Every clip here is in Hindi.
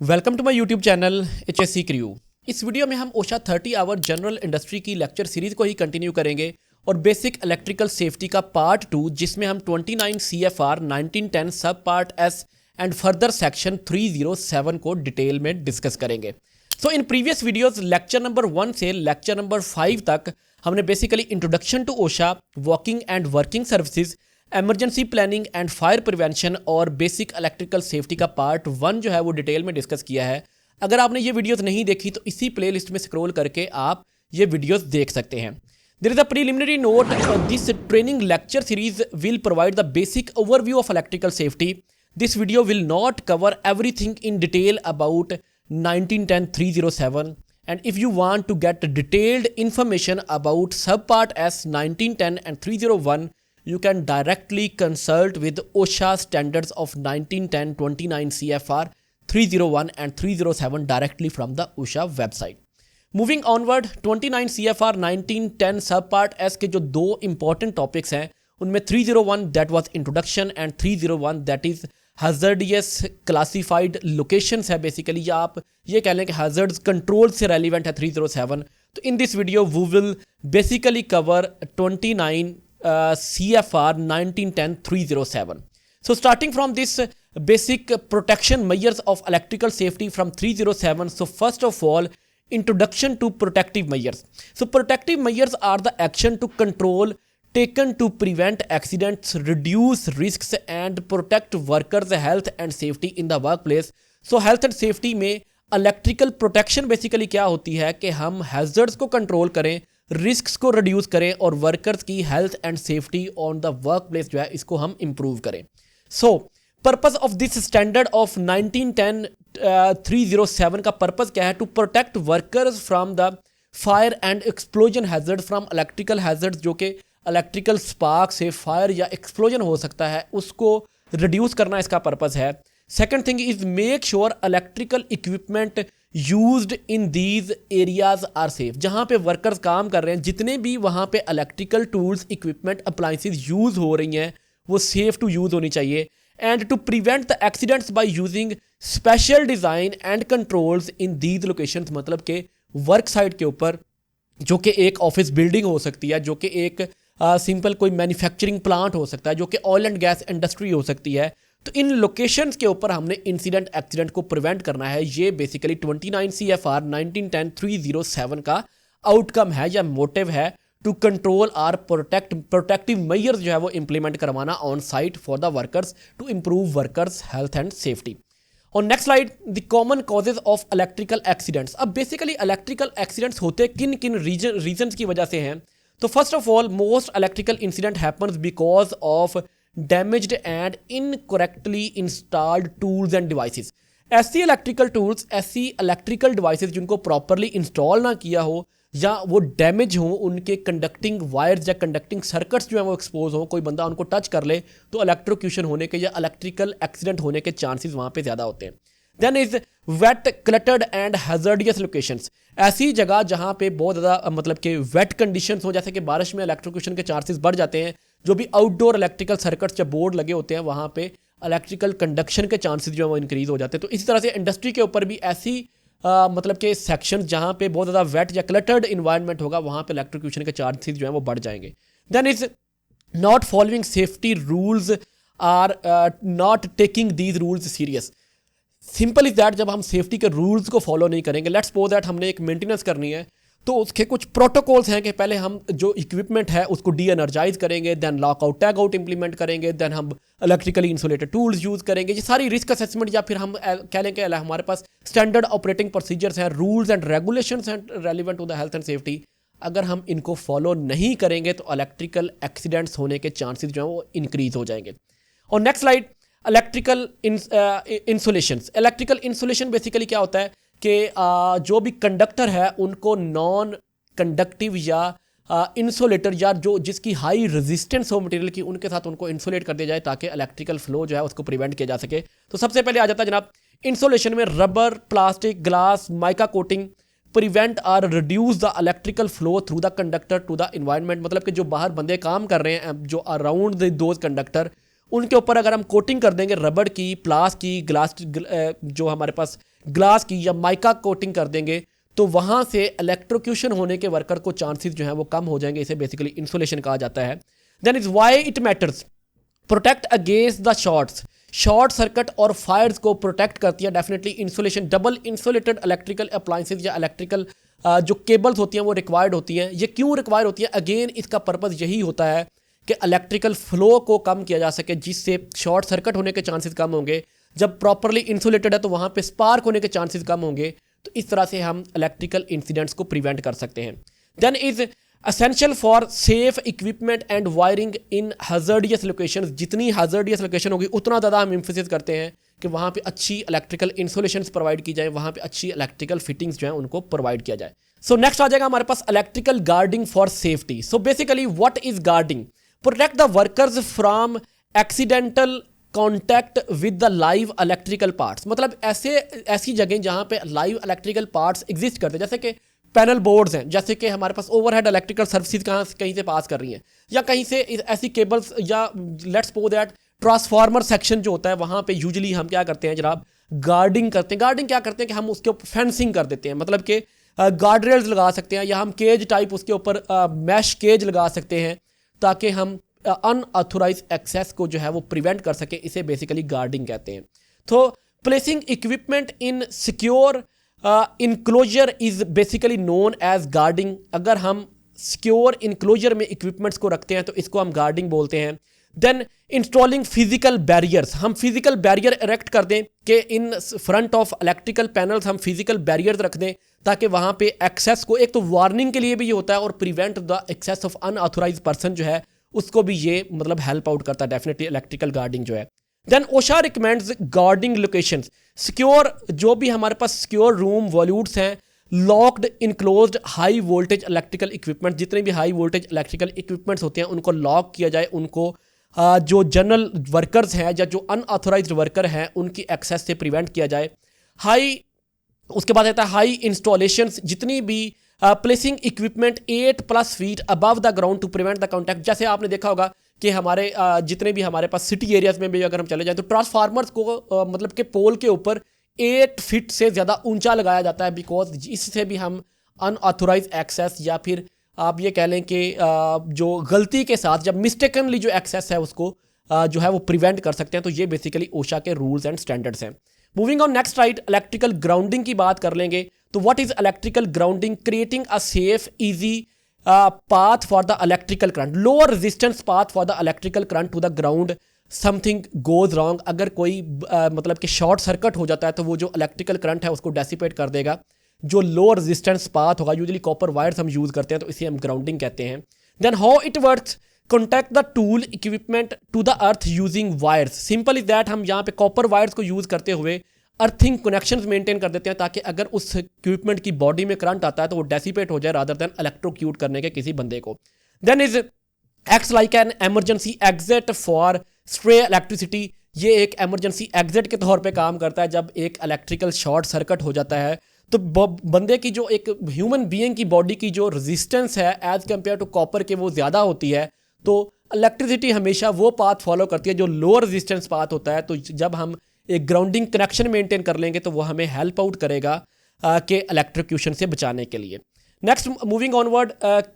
Welcome to my YouTube channel HSC क्रू। इस वीडियो में हम ओशा 30 आवर जनरल इंडस्ट्री की लेक्चर सीरीज को ही कंटिन्यू करेंगे और बेसिक इलेक्ट्रिकल सेफ्टी का पार्ट 2 जिसमें हम 29 CFR 1910 subpart S and further section 307 को डिटेल में डिस्कस करेंगे। So in previous videos lecture number 1 से लेक्चर नंबर 5 तक हमने basically introduction to OSHA, working and working services, emergency planning and fire prevention और बेसिक इलेक्ट्रिकल सेफ्टी का पार्ट 1 जो है वो डिटेल में डिस्कस किया है। अगर आपने ये वीडियोस नहीं देखी तो इसी प्लेलिस्ट में स्क्रॉल करके आप ये वीडियोस देख सकते हैं। There is a preliminary note, this training lecture series will provide the basic overview of electrical safety. This video will not cover everything in detail about 1910-307 and if you want to get detailed information about subpart S 1910 and 301 you can directly consult with OSHA standards of 1910 29 CFR 301 and 307 directly from the OSHA website. Moving onward, 29 CFR 1910 subpart S के जो दो important topics हैं उनमें 301 that was introduction and 301 that is hazardous classified locations है बेसिकली, या आप ये कह लें कि hazards control से relevant है 307। तो in this video we will basically cover 29 CFR 1910 307. So starting from this basic protection measures of electrical safety from 307. So first of all, introduction to protective measures. So protective measures are the action to control taken to prevent accidents, reduce risks and protect workers' health and safety in the workplace. So health and safety में इलेक्ट्रिकल प्रोटेक्शन बेसिकली क्या होती है कि हम हैजर्ड्स को कंट्रोल करें, रिस्क्स को रिड्यूस करें और वर्कर्स की health and safety on the work place जो है इसको हम इम्प्रूव करें। So purpose of this standard of 1910-307 का पर्पस क्या है? To protect workers from the fire and explosion hazard, from electrical hazards जो कि इलेक्ट्रिकल स्पार्क से फायर या एक्सप्लोजन हो सकता है उसको रिड्यूस करना इसका पर्पस है। Second thing is make sure electrical equipment used in these areas are safe. जहाँ पे वर्कर्स काम कर रहे हैं, जितने भी वहाँ पे electrical tools, equipment, appliances use हो रही हैं वो सेफ टू यूज़ होनी चाहिए। And to prevent the accidents by using special design and controls in these locations, मतलब कि वर्क साइट के ऊपर, जो कि एक ऑफिस बिल्डिंग हो सकती है, जो कि एक सिंपल कोई मैन्युफैक्चरिंग प्लांट हो सकता है, जो कि ऑयल एंड गैस इंडस्ट्री हो सकती है। तो इन लोकेशंस के ऊपर हमने इंसिडेंट एक्सीडेंट को प्रिवेंट करना है। ये बेसिकली 29 CFR 1910 307 का आउटकम है या मोटिव है, to control or protective measures जो है वो इंप्लीमेंट करवाना on site for the workers to improve workers health and safety. और next slide, the common causes of electrical accidents. अब बेसिकली इलेक्ट्रिकल एक्सीडेंट्स होते किन किन रीजन्स की वजह से हैं? तो first of all, most electrical incident happens because of damaged and incorrectly installed tools and devices. ऐसी इलेक्ट्रिकल टूल्स, ऐसी इलेक्ट्रिकल डिवाइसेस जिनको प्रॉपरली इंस्टॉल ना किया हो या वो डैमेज हो, उनके कंडक्टिंग वायर्स या कंडक्टिंग सर्किट्स जो है वो एक्सपोज हो, कोई बंदा उनको टच कर ले तो इलेक्ट्रोक्यूशन होने के या इलेक्ट्रिकल एक्सीडेंट होने के चांसेस वहाँ पे ज़्यादा होते हैं। Then is wet, cluttered and hazardous locations. ऐसी जगह जहाँ पे बहुत ज़्यादा मतलब कि वेट कंडीशंस हो, जैसे कि बारिश में इलेक्ट्रोक्यूशन के चांसेस बढ़ जाते हैं। जो भी आउटडोर इलेक्ट्रिकल सर्किट्स या बोर्ड लगे होते हैं वहाँ पे इलेक्ट्रिकल कंडक्शन के चांसेस जो है वो इंक्रीज हो जाते हैं। तो इसी तरह से इंडस्ट्री के ऊपर भी ऐसी मतलब कि सेक्शन जहाँ पे बहुत ज़्यादा वेट या क्लटर्ड इन्वायरमेंट होगा वहाँ पे इलेक्ट्रोक्यूशन के चांसेस जो है वो बढ़ जाएंगे। Then is not following safety rules or not taking these rules serious. Simple is that, जब हम सेफ्टी के रूल्स को फॉलो नहीं करेंगे, लेट्स सपोज दैट हमने एक मेंटेनेंस करनी है तो उसके कुछ प्रोटोकॉल्स हैं कि पहले हम जो इक्विपमेंट है उसको डी एनर्जाइज करेंगे, then lock out tag out implement करेंगे, देन हम इलेक्ट्रिकली इंसुलेटेड टूल्स यूज़ करेंगे। ये सारी रिस्क असेसमेंट या फिर हम कह लें कि हमारे पास स्टैंडर्ड ऑपरेटिंग प्रोसीजर्स हैं, रूल्स एंड रेगुलेशंस हैं relevant to the health and safety. अगर हम इनको फॉलो नहीं करेंगे तो इलेक्ट्रिकल एक्सीडेंट्स होने के चांसेस जो हैं वो इंक्रीज हो जाएंगे। और next slide, electrical insulations. Electrical insulation basically क्या होता है कि जो भी कंडक्टर है उनको नॉन कंडक्टिव या इंसुलेटर या जो जिसकी हाई रेजिस्टेंस हो मटेरियल की, उनके साथ उनको इंसुलेट कर दिया जाए ताकि इलेक्ट्रिकल फ्लो जो है उसको प्रिवेंट किया जा सके। तो सबसे पहले आ जाता है जनाब इंसुलेशन में rubber, plastic, glass, mica coating prevent or reduce the electrical flow through the conductor to the environment. मतलब कि जो बाहर बंदे काम कर रहे हैं, जो अराउंड दोज कंडक्टर, उनके ऊपर अगर हम कोटिंग कर देंगे रबड़ की, प्लास की, ग्लास जो हमारे पास ग्लास की या माइका कोटिंग कर देंगे तो वहाँ से इलेक्ट्रोक्यूशन होने के वर्कर को चांसेस जो हैं वो कम हो जाएंगे। इसे बेसिकली इंसुलेशन कहा जाता है। Then is why it matters, protect against the shorts, short circuit और फायर्स को प्रोटेक्ट करती है definitely insulation. Double insulated electrical appliances या इलेक्ट्रिकल जो केबल्स होती हैं वो रिक्वायर्ड होती हैं। ये क्यों रिक्वायर्ड होती है? अगेन इसका पर्पज़ यही होता है कि इलेक्ट्रिकल फ्लो को कम किया जा सके, जिससे शॉर्ट सर्किट होने के चांसेस कम होंगे। जब प्रॉपरली इंसुलेटेड है तो वहाँ पे स्पार्क होने के चांसेस कम होंगे। तो इस तरह से हम इलेक्ट्रिकल इंसिडेंट्स को प्रिवेंट कर सकते हैं। Then is essential for safe equipment and wiring in hazardous location. जितनी हज़ार्डियस लोकेशन होगी उतना ज़्यादा हम एम्फेसिस करते हैं कि वहाँ पे अच्छी इलेक्ट्रिकल इंसुलेशन प्रोवाइड की जाए, वहाँ पे अच्छी इलेक्ट्रिकल फिटिंग्स जो हैं उनको प्रोवाइड किया जाए। सो नेक्स्ट आ जाएगा हमारे पास electrical guarding for safety. So basically what is guarding? Protect the workers from accidental contact with the live electrical parts. मतलब ऐसी जगह जहाँ पे लाइव इलेक्ट्रिकल पार्ट्स एग्जिस्ट करते हैं, जैसे कि पैनल बोर्ड्स हैं, जैसे कि हमारे पास ओवरहेड इलेक्ट्रिकल सर्विसेज कहीं से पास कर रही हैं, या कहीं से ऐसी केबल्स, या let's suppose that transformer section जो होता है वहाँ पे यूजुअली हम क्या करते हैं जनाब, गार्डिंग करते हैं। गार्डिंग क्या करते हैं कि हम उसके ऊपर फेंसिंग कर देते हैं, मतलब कि गार्ड रेल्स लगा सकते हैं, या हम केज टाइप उसके ऊपर मैश केज लगा सकते हैं ताकि हम अनऑथोराइज एक्सेस को जो है वो प्रिवेंट कर सके। इसे बेसिकली गार्डिंग कहते हैं। तो placing equipment in secure enclosure is basically known as guarding. अगर हम सिक्योर इनक्लोजर में इक्विपमेंट्स को रखते हैं तो इसको हम गार्डिंग बोलते हैं। देन इंस्टॉलिंग फिजिकल बैरियर्स, हम फिजिकल बैरियर इरेक्ट कर दें कि in front of electrical panels हम फिजिकल बैरियर्स रख दें ताकि वहाँ पे एक्सेस को, एक तो वार्निंग के लिए भी ये होता है और prevent the access of unauthorised person जो है उसको भी ये मतलब हेल्प आउट करता है डेफिनेटली इलेक्ट्रिकल गार्डिंग जो है। Then OSHA recommends guarding locations, secure जो भी हमारे पास सिक्योर रूम वॉल्यूट्स हैं, locked enclosed high voltage electrical equipment, जितने भी हाई वोल्टेज इलेक्ट्रिकल इक्विपमेंट्स होते हैं उनको लॉक किया जाए, उनको जो जनरल वर्कर्स हैं या जो अनऑथोराइज्ड वर्कर हैं उनकी एक्सेस से प्रिवेंट किया जाए। उसके बाद आता है हाई इंस्टॉलेशंस, जितनी भी placing equipment 8+ feet above the ground to prevent the contact. जैसे आपने देखा होगा कि हमारे जितने भी हमारे पास सिटी एरियाज में भी अगर हम चले जाएं तो ट्रांसफार्मर्स को मतलब कि पोल के ऊपर 8 फीट से ज़्यादा ऊंचा लगाया जाता है, बिकॉज इससे भी हम अनऑथोराइज एक्सेस या फिर आप ये कह लें कि जो गलती के साथ जब मिस्टेकनली जो एक्सेस है उसको जो है वो प्रिवेंट कर सकते हैं। तो ये बेसिकली ओशा के रूल्स एंड स्टैंडर्ड्स हैं। Moving on next right, electrical grounding की बात कर लेंगे। तो what is electrical grounding? Creating a safe easy path for the electrical current, lower resistance path for the electrical current to the ground something goes wrong. अगर कोई मतलब कि शॉर्ट सर्किट हो जाता है तो वो जो इलेक्ट्रिकल करंट है उसको डेसिपेट कर देगा। जो लोअर रेजिस्टेंस पाथ होगा, यूजुअली कॉपर वायर्स हम यूज़ करते हैं तो इसे हम ग्राउंडिंग कहते हैं। Then how it works, contact the tool equipment to the earth using wires. Simple is that, हम यहाँ पे कॉपर वायर्स को यूज़ करते हुए अर्थिंग कनेक्शंस मेंटेन कर देते हैं ताकि अगर उस इक्विपमेंट की बॉडी में करंट आता है तो वो डेसिपेट हो जाए रादर देन इलेक्ट्रोक्यूट करने के किसी बंदे को। Then is acts like an emergency exit for stray electricity. ये एक एमरजेंसी एग्जिट के तौर पे काम करता है। जब एक इलेक्ट्रिकल शॉर्ट सर्किट हो जाता है तो बंदे की जो एक ह्यूमन बीइंग की बॉडी की जो रेजिस्टेंस है एज कम्पेयर टू कॉपर के वो ज़्यादा होती है, तो इलेक्ट्रिसिटी हमेशा वो पाथ फॉलो करती है जो लोअर रेजिस्टेंस पाथ होता है। तो जब हम एक ग्राउंडिंग कनेक्शन मेंटेन कर लेंगे तो वो हमें हेल्प आउट करेगा कि इलेक्ट्रोक्यूशन से बचाने के लिए। Next moving onward,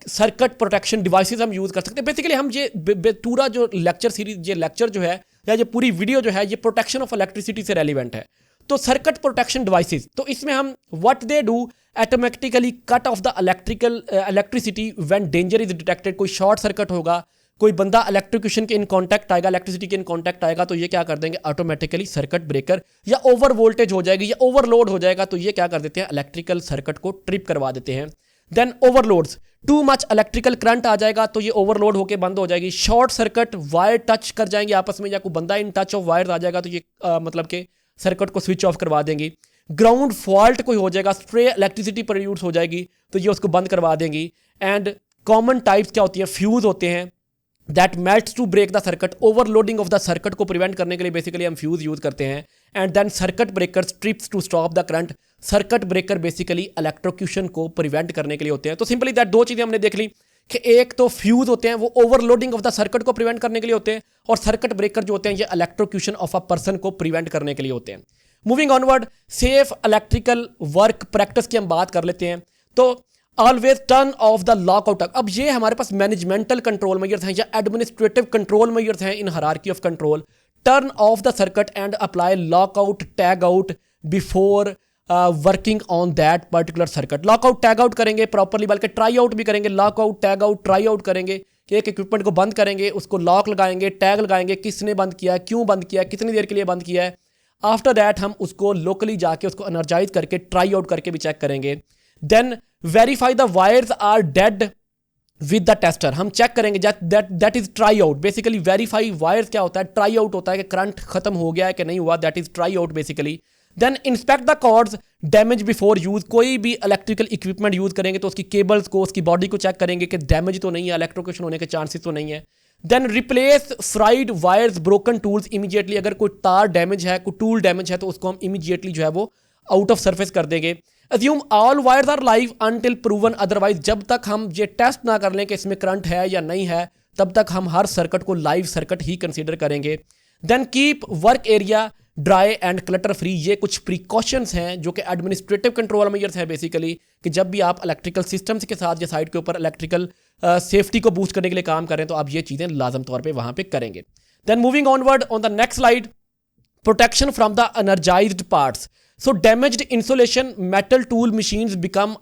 circuit protection devices हम यूज़ कर सकते हैं। बेसिकली हम ये पूरा जो लेक्चर सीरीज, ये लेक्चर जो है या ये पूरी वीडियो जो है ये प्रोटेक्शन ऑफ इलेक्ट्रिसिटी से रेलिवेंट है। तो सर्किट प्रोटेक्शन डिवाइसेस, तो इसमें हम what they do automatically cut off the electricity when danger is detected. कोई शॉर्ट सर्किट होगा, कोई बंदा इलेक्ट्रिक्यूशन के इन कॉन्टैक्ट आएगा, इलेक्ट्रिसिटी के इन कॉन्टैक्ट आएगा, तो ये क्या कर देंगे ऑटोमेटिकली सर्किट ब्रेकर, या ओवर वोल्टेज हो जाएगी या ओवरलोड हो जाएगा तो ये क्या कर देते हैं इलेक्ट्रिकल सर्किट को ट्रिप करवा देते हैं। Then overloads, too much electrical current आ जाएगा तो ये ओवरलोड होकर बंद हो जाएगी। शॉर्ट सर्किट, वायर टच कर जाएंगे आपस में या कोई बंदा इन टच ऑफ वायर आ जाएगा तो ये मतलब कि सर्किट को स्विच ऑफ करवा देंगी। ग्राउंड फॉल्ट कोई हो जाएगा, स्ट्रे इलेक्ट्रिसिटी प्रोड्यूस हो जाएगी तो ये उसको बंद करवा देंगी। एंड कॉमन टाइप्स क्या होती हैं, फ्यूज होते हैं that melts to break the circuit. Overloading of the circuit को प्रिवेंट करने के लिए बेसिकली हम फ्यूज यूज करते हैं। And then circuit breaker trips to stop the current. Circuit breaker basically electrocution को प्रिवेंट करने के लिए होते हैं। तो सिंपली दैट दो चीज़ें हमने देख ली कि एक तो फ्यूज होते हैं वो ओवरलोडिंग ऑफ द सर्किट को प्रिवेंट करने के लिए होते हैं, और सर्किट ब्रेकर जो होते हैं ये इलेक्ट्रोक्यूशन ऑफ अ पर्सन को प्रिवेंट करने के लिए होते हैं। Moving onward, safe electrical work practice की हम बात कर लेते हैं। तो always turn off the lockout. अब ये हमारे पास मैनेजमेंटल कंट्रोल मेजर्स हैं या एडमिनिस्ट्रेटिव कंट्रोल मेजर्स हैं in hierarchy of control. Turn off the circuit and apply lockout tag out before working on that particular circuit. Lockout tag out करेंगे प्रॉपरली, बल्कि ट्राई आउट भी करेंगे। Lockout tag out try out करेंगे कि एक इक्विपमेंट को बंद करेंगे, उसको लॉक लगाएंगे, टैग लगाएंगे, किसने बंद किया, क्यों बंद किया, कितनी देर के लिए बंद किया है। आफ्टर दैट हम उसको लोकली जाके उसको एनर्जाइज करके ट्राई आउट करके भी चेक करेंगे। Then verify the wires are dead with the tester. हम चेक करेंगे that is try out. Basically verify wires क्या होता है, ट्राई आउट होता है कि करंट खत्म हो गया है कि नहीं हुआ, that is try out basically. Then inspect the cords damage before use. कोई भी इलेक्ट्रिकल इक्विपमेंट यूज करेंगे तो उसकी केबल्स को, उसकी बॉडी को चेक करेंगे कि डैमेज तो नहीं है, इलेक्ट्रोक्यूशन होने के चांसेस तो नहीं है। Then replace frayed wires broken tools immediately. अगर कोई तार डैमेज है, कोई टूल डैमेज है तो उसको हम इमीडिएटली जो है वो आउट ऑफ सर्फेस कर देंगे। Assume all wires are live until proven otherwise. जब तक हम ये टेस्ट ना कर लें कि इसमें करंट है या नहीं है, तब तक हम हर सर्किट को लाइव सर्किट ही कंसीडर करेंगे। Then keep work area dry and clutter free. ये कुछ प्रिकॉशंस हैं जो कि एडमिनिस्ट्रेटिव कंट्रोल मेजर्स हैं बेसिकली, कि जब भी आप इलेक्ट्रिकल सिस्टम्स के साथ या साइट के ऊपर इलेक्ट्रिकल सेफ्टी को बूस्ट करने के लिए काम करें तो आप ये चीज़ें लाजम तौर पे वहाँ पे करेंगे। Then moving onward on the next slide, protection from the energised parts. So damaged insulation, metal tool machines become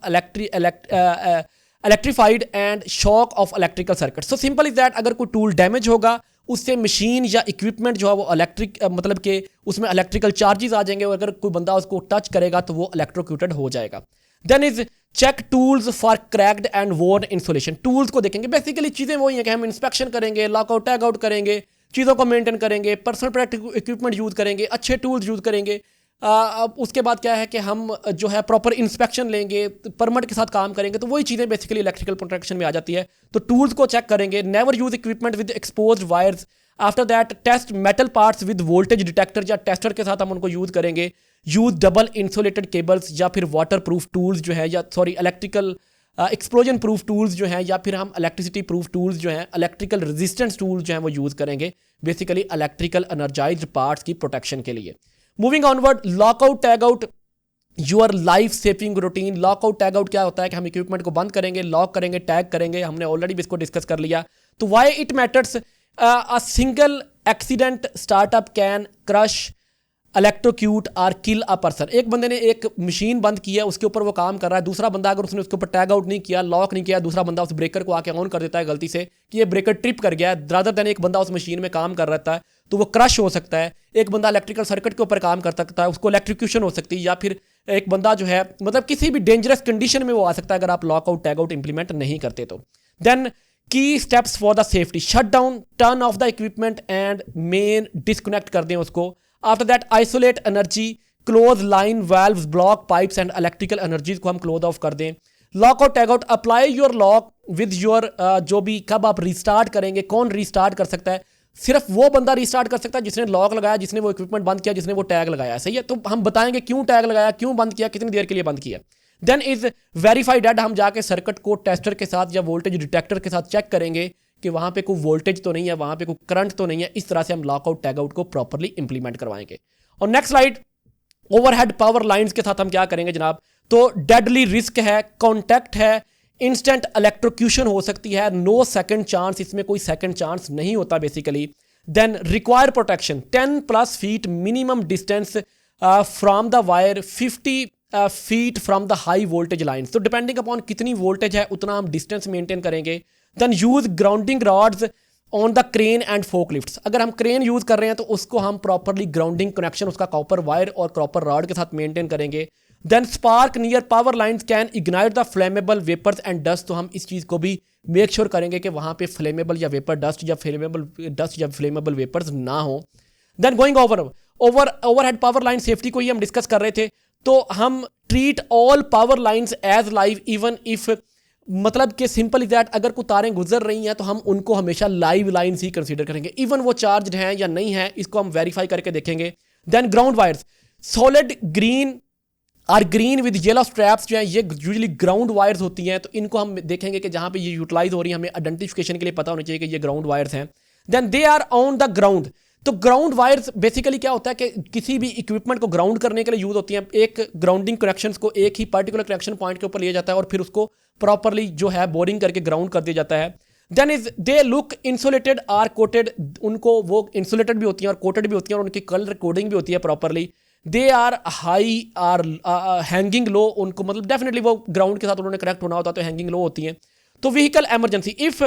electrified and shock of electrical circuit. So simple is that अगर कोई टूल डैमेज होगा उससे मशीन या इक्विपमेंट जो है वो इलेक्ट्रिक मतलब कि उसमें इलेक्ट्रिकल चार्जेस आ जाएंगे और अगर कोई बंदा उसको टच करेगा तो वो इलेक्ट्रोक्यूटेड हो जाएगा। Then is check tools for cracked and worn insulation. Tools को देखेंगे, बेसिकली चीज़ें वही हैं कि हम इंस्पेक्शन करेंगे, लॉकआउट टैग आउट करेंगे, चीज़ों को मेंटेन करेंगे, पर्सनल प्रोटेक्टिव इक्विपमेंट यूज़ करेंगे, अच्छे टूल्स यूज़ करेंगे। अब उसके बाद क्या है कि हम जो है प्रॉपर इंस्पेक्शन लेंगे, परमिट के साथ काम करेंगे, तो वही चीज़ें बेसिकली इलेक्ट्रिकल प्रोटेक्शन में आ जाती है। तो टूल्स को चेक करेंगे। Never use equipment with exposed wires. After that test metal parts with voltage detector या टेस्टर के साथ हम उनको यूज़ करेंगे। यूज डबल इंसुलेटेड केबल्स या फिर वाटर प्रूफ टूल्स जो है, या sorry electrical explosion proof tools जो हैं, या फिर हम इलेक्ट्रिसिटी प्रूफ टूल्स जो हैं, इलेक्ट्रिकल रेजिस्टेंस टूल्स जो हैं वो यूज़ करेंगे बेसिकली इलेक्ट्रिकल एनर्जाइज्ड पार्ट्स की प्रोटेक्शन के लिए। Moving onward, lockout tag out your life saving routine. Lockout tag out क्या होता है कि हम इक्विपमेंट को बंद करेंगे, लॉक करेंगे, टैग करेंगे। हमने ऑलरेडी भी इसको डिस्कस कर लिया। तो why it matters, a single accident startup can crush electrocute or kill a person. एक बंदे ने एक मशीन बंद किया, उसके ऊपर वो काम कर रहा है, दूसरा बंदा अगर उसने उसके ऊपर टैग आउट नहीं किया, लॉक नहीं किया, दूसरा बंदा उस ब्रेकर को आके ऑन कर देता है गलती से कि ये ब्रेकर ट्रिप कर गया, रादर देन एक बंदा उस मशीन में काम कर रहा है तो वो क्रश हो सकता है। एक बंदा इलेक्ट्रिकल सर्किट के ऊपर काम कर सकता है, उसको इलेक्ट्रिक्यूशन हो सकती है, या फिर एक बंदा जो है मतलब किसी भी डेंजरस कंडीशन में वो आ सकता है अगर आप लॉकआउट टैग आउट इंप्लीमेंट नहीं करते तो। देन की steps for the safety, shut down, turn off the equipment and main disconnect कर दें उसको। After that isolate energy, close line valves, block pipes and electrical energies को हम क्लोज ऑफ कर दें। Lockout tag out, apply your lock with your जो भी कब आप रिस्टार्ट करेंगे, कौन रिस्टार्ट कर सकता है? सिर्फ वो बंदा रिस्टार्ट कर सकता है जिसने लॉक लगाया, जिसने वो इक्विपमेंट बंद किया, जिसने वो टैग लगाया। सही है, तो हम बताएंगे क्यों टैग लगाया, क्यों बंद किया, कितनी देर के लिए बंद किया। देन इज वेरीफाई डेट, हम जाके सर्किट को टेस्टर के साथ या वोल्टेज डिटेक्टर के साथ चेक करेंगे कि वहाँ पे कोई वोल्टेज तो नहीं है, वहाँ पे कोई करंट तो नहीं है। इस तरह से हम लॉकआउट टैग आउट को प्रॉपरली इंप्लीमेंट करवाएंगे। और next slide, overhead power lines के साथ हम क्या करेंगे जनाब? तो डेडली रिस्क है, कॉन्टैक्ट है, इंस्टेंट इलेक्ट्रोक्यूशन हो सकती है, नो सेकंड चांस, इसमें कोई सेकंड चांस नहीं होता basically. Then require protection 10+ feet minimum distance from the wire, 50 feet from the high voltage line. तो डिपेंडिंग अपॉन कितनी वोल्टेज है उतना हम डिस्टेंस मेंटेन करेंगे। Then use grounding rods on the crane and forklifts. अगर हम क्रेन यूज कर रहे हैं तो उसको हम प्रॉपरली ग्राउंडिंग कनेक्शन उसका कॉपर वायर और कॉपर रॉड के साथ मेंटेन करेंगे। Then spark near power lines can ignite the flammable vapours and dust. तो हम इस चीज़ को भी मेक श्योर करेंगे कि वहाँ पे फ्लेमेबल या वेपर डस्ट या फ्लेमेबल डस्ट या फ्लेमेबल वेपर्स ना हो। Then going overhead power line safety को ही हम डिस्कस कर रहे थे। तो हम treat all power lines as live even if, मतलब कि सिंपल इज दैट, अगर कोई तारें गुजर रही हैं तो हम उनको हमेशा लाइव लाइन्स ही कंसीडर करेंगे, इवन वो चार्ज हैं या नहीं है, इसको हम वेरीफाई करके देखेंगे। Then ground wires solid green or green with yellow straps जो हैं ये यूजुअली ग्राउंड वायर्स होती हैं, तो इनको हम देखेंगे कि जहाँ पे ये यूटिलाइज हो रही है हमें आइडेंटिफिकेशन के लिए पता होना चाहिए कि ये ग्राउंड वायर्स हैं। Then they are on the ground, तो ग्राउंड वायर्स बेसिकली क्या होता है कि किसी भी इक्विपमेंट को ग्राउंड करने के लिए यूज होती हैं। एक ग्राउंडिंग कनेक्शंस को एक ही पर्टिकुलर कनेक्शन पॉइंट के ऊपर लिया जाता है और फिर उसको प्रॉपरली जो है बोरिंग करके ग्राउंड कर दिया जाता है। Then is they look insulated or coated, उनको वो इंसुलेटेड भी होती हैं और कोटेड भी होती हैं और उनकी कलर कोडिंग भी होती है properly. They are high or hanging low, उनको मतलब डेफिनेटली वो ग्राउंड के साथ उन्होंने कनेक्ट होना होता है तो हैंगिंग लो होती हैं। तो vehicle emergency, if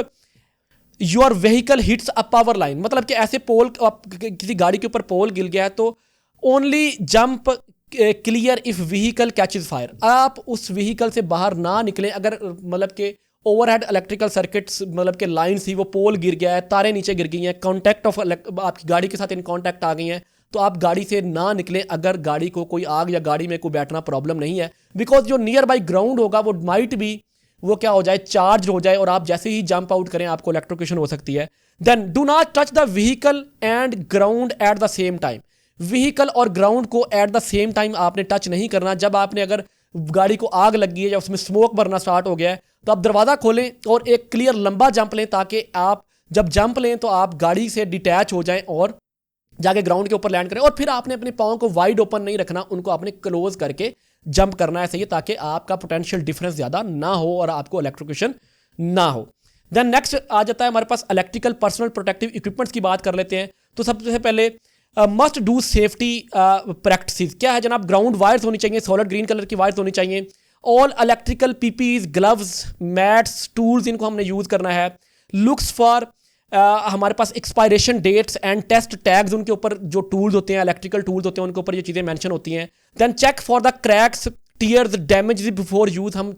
your vehicle hits a power line, मतलब कि ऐसे पोल, किसी गाड़ी के ऊपर पोल गिर गया है तो only jump clear if vehicle catches fire, आप उस व्हीकल से बाहर ना निकलें अगर मतलब कि ओवरहेड इलेक्ट्रिकल सर्किट्स मतलब कि लाइन थी, वो पोल गिर गया है, तारें नीचे गिर गई हैं, कॉन्टैक्ट ऑफ आपकी गाड़ी के साथ इन कॉन्टैक्ट आ गई हैं, तो आप गाड़ी से ना निकलें अगर गाड़ी को कोई आग या गाड़ी में कोई बैठना प्रॉब्लम नहीं है। बिकॉज जो नियर बाई ग्राउंड होगा वो माइट भी वो क्या हो जाए, चार्ज हो जाए और आप जैसे ही जंप आउट करें आपको इलेक्ट्रोक्यूशन हो सकती है। Then do not touch the vehicle and ground at the same time, vehicle और ग्राउंड को एट द सेम टाइम आपने टच नहीं करना। जब आपने अगर गाड़ी को आग लगी है या उसमें स्मोक भरना स्टार्ट हो गया है तो आप दरवाज़ा खोलें और एक क्लियर लंबा जंप लें, ताकि आप जब जंप लें तो आप गाड़ी से डिटैच हो जाएं और जाके ग्राउंड के ऊपर लैंड करें। और फिर आपने अपने पाँव को वाइड ओपन नहीं रखना, उनको आपने क्लोज करके जंप करना है सही, ताकि आपका पोटेंशियल डिफरेंस ज़्यादा ना हो और आपको इलेक्ट्रोक्यूशन ना हो। देन नेक्स्ट आ जाता है हमारे पास इलेक्ट्रिकल पर्सनल प्रोटेक्टिव इक्विपमेंट्स की बात कर लेते हैं। तो सबसे पहले मस्ट डू सेफ्टी प्रैक्टिस क्या है जनाब, ग्राउंड वायर्स होनी चाहिए, सॉलिड ग्रीन कलर की वायर्स होनी चाहिए। All electrical PPEs, gloves, mats, tools, इनको हमने यूज़ करना है। लुक्स फॉर हमारे पास expiration dates and test tags, उनके ऊपर जो टूल्स होते हैं, इलेक्ट्रिकल टूल्स होते हैं, उनके ऊपर ये चीज़ें मेंशन होती हैं। Then check for the cracks, tears, damage before use, हम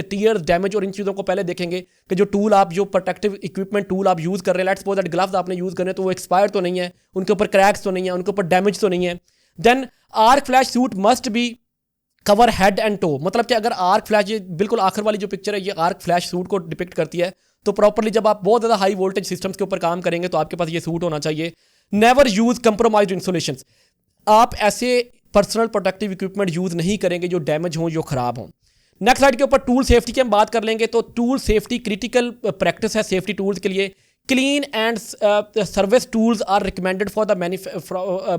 टीयर्स, डैमेज और इन चीज़ों को पहले देखेंगे कि जो टूल आप, जो प्रोटेक्टिव इक्विपमेंट टूल आप यूज़ कर रहे हैं, लेट्स सपोज दैट ग्लव्स आपने यूज़ करने तो वो एक्सपायर तो नहीं है, उनके ऊपर क्रैक्स तो नहीं है, उनके ऊपर डैमेज तो नहीं है। Then arc flash suit must be cover head and toe, मतलब कि अगर आर्क फ्लैश, ये बिल्कुल आखिर वाली जो पिक्चर है ये आर्क फ्लैश सूट को डिपिक्ट करती है, तो प्रॉपरली जब आप बहुत ज़्यादा हाई वोल्टेज सिस्टम्स के ऊपर काम करेंगे तो आपके पास ये सूट होना चाहिए। नेवर यूज कंप्रोमाइज्ड इंसुलेशन, आप ऐसे पर्सनल प्रोटेक्टिव इक्विपमेंट यूज़ नहीं करेंगे जो डैमेज हों, जो ख़राब हों। नेक्स्ट स्लाइड के ऊपर टूल सेफ्टी की हम बात कर लेंगे। तो टूल सेफ्टी क्रिटिकल प्रैक्टिस है सेफ्टी टूल्स के लिए। Clean and service tools are recommended for the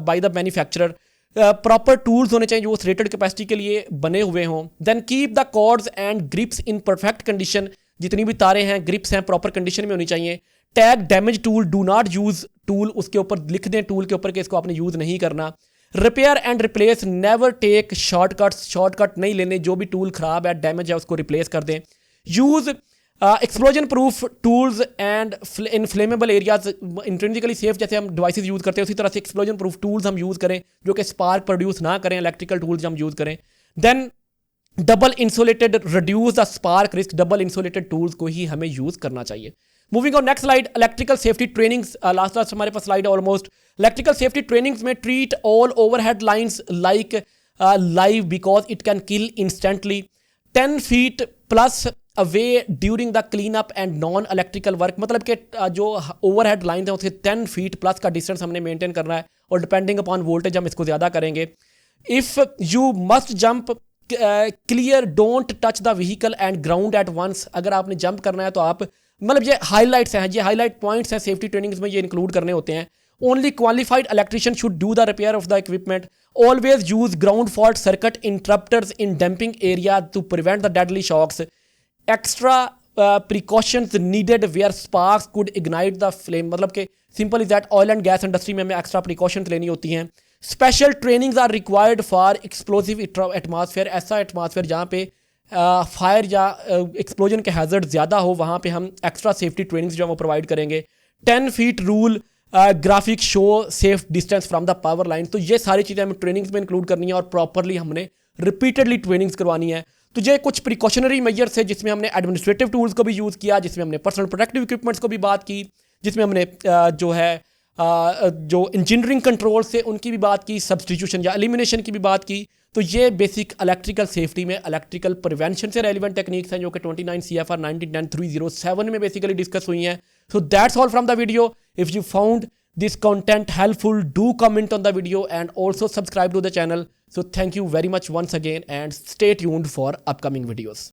by the manufacturer, proper tools होने चाहिए जो उस रेटेड कैपेसिटी के लिए बने हुए हों। Then keep the cords and grips in perfect condition, जितनी भी तारें हैं, ग्रिप्स हैं, प्रॉपर कंडीशन में होनी चाहिए। Tag damage tool, do not use tool, उसके ऊपर लिख दें टूल के ऊपर कि इसको आपने यूज़ नहीं करना। Repair and replace, never take shortcuts, shortcut नहीं लेने, जो भी टूल ख़राब है, डैमेज है, उसको रिप्लेस कर दें। Use explosion proof tools and in flammable areas, intrinsically safe जैसे हम डिवाइसेस यूज़ करते हैं उसी तरह से एक्सप्लोजन प्रूफ टूल्स हम यूज़ करें जो कि स्पार्क प्रोड्यूस ना करें, इलेक्ट्रिकल टूल्स हम यूज़ करें। Then double insulated, reduce the spark risk, double insulated tools को ही हमें यूज़ करना चाहिए। Moving on next slide, electrical safety trainings, last हमारे पास slide almost. Electrical safety trainings में treat all overhead lines like live because it can kill instantly. 10 feet plus away during the clean up and non electrical work, मतलब कि जो ओवरहेड लाइन है उससे 10 फीट प्लस का डिस्टेंस हमने मेंटेन करना है और डिपेंडिंग अपॉन वोल्टेज हम इसको ज़्यादा करेंगे। If you must jump clear, don't touch the vehicle and ground at once, अगर आपने जंप करना है तो आप मतलब ये हाईलाइट्स हैं, ये हाईलाइट पॉइंट्स हैं सेफ्टी ट्रेनिंग्स में, ये इंक्लूड करने होते हैं। Only qualified electrician should do the repair of the equipment. Always use ground fault circuit interrupters in dumping area to prevent the deadly shocks. Extra precautions needed where sparks could ignite the flame, मतलब कि simple is that oil and gas industry में हमें एक्स्ट्रा प्रिकॉशंस लेनी होती हैं। Special trainings are required for explosive atmosphere, ऐसा एटमॉस्फेयर जहाँ पे फायर या एक्सप्लोजन के हैजर्ड ज़्यादा हो, वहाँ पे हम एक्स्ट्रा सेफ्टी ट्रेनिंग्स जो हम प्रोवाइड करेंगे। 10 feet rule, graphic show safe distance from the power line, तो ये सारी चीज़ें हमें ट्रेनिंग्स में इंक्लूड करनी है और प्रॉपरली हमने रिपीटेडली ट्रेनिंग्स करवानी है। तो ये कुछ प्रिकॉशनरी मेजर्स है जिसमें हमने एडमिनिस्ट्रेटिव टूल्स को भी यूज़ किया, जिसमें हमने पर्सनल प्रोटेक्टिव इक्विपमेंट्स को भी बात की, जिसमें हमने जो है जो इंजीनियरिंग कंट्रोल से उनकी भी बात की, सब्सटीट्यूशन या एलिमिनेशन की भी बात की। तो ये बेसिक इलेक्ट्रिकल सेफ्टी में इलेक्ट्रिकल प्रिवेंशन से रेलिवेंट टेक्निक्स हैं जो कि 29 CFR 1910-307 में बेसिकली डिस्कस हुई हैं। So that's all from the video. If you found this content helpful, do comment on the video and also subscribe to the channel. So thank you very much once again and stay tuned for upcoming videos.